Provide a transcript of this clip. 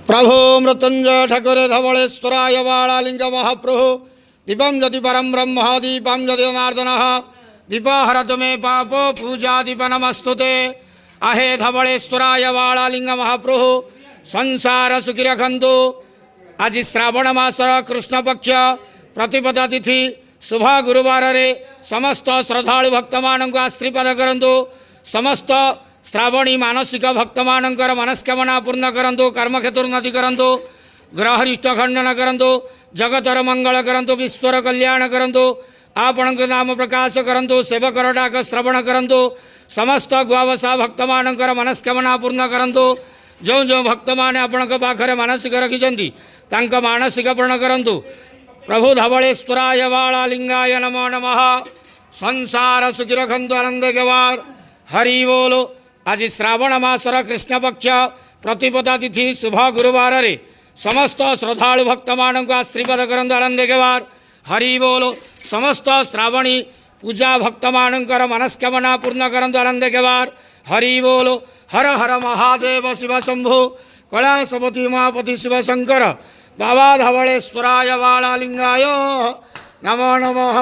प्रभु मृत्युंजय ठाकुर धवलेश्वराय वाणालिंग महाप्रभु दीपम यदि परम ब्रह्म दीपम यदि जनार्दन दीपहरतु मे पाप पूजा दीप नमस्तुते अहे धवलेश्वराय वाणालिंग महाप्रभु संसार सुखी रखंतु। आज श्रावण मासर कृष्ण पक्ष प्रतिपदा तिथि शुभ गुरुवार रे समस्त श्रद्धालु भक्त मानक आशीर्वाद करंतु। समस्त श्रावणी मानसिक भक्त मानकर मनस्कामना पूर्ण करंतु। कर्मक्षेत्र उन्नति करंतु। ग्रहरिष्ट खंडन करंतु। जगतर मंगल करंतु। विश्वर कल्याण करंतु। आपण नाम प्रकाश करंतु। सेवकर डाक श्रवण करंतु। समस्त गुआवसा भक्त मानकर मनस्कामना पूर्ण करंतु। जो जो भक्त माने आपण पाखरे मानसिक रखिछंती तांक मानसिक पूर्ण करंतु। प्रभु धवलेश्वराय वाणालिंगाय नमो नमः। संसार सुखी रखंतु आनंद गवार हरि बोलो। आज श्रावण मासर कृष्ण पक्ष प्रतिपदा तिथि शुभ गुरुवार रे समस्त श्रद्धालु भक्त मानक आशीर्वाद करंतु आनंद गवार हरि बोलो। समस्त श्रावणी पूजा भक्त मानकर मनस्कामना पूर्ण करंतु आनंद गवार हरि बोलो। हर हर महादेव शिव शंभु कैलासपति महापति शिव शंकर बाबा धवलेश्वराय वाणालिंगाय नमो नमः।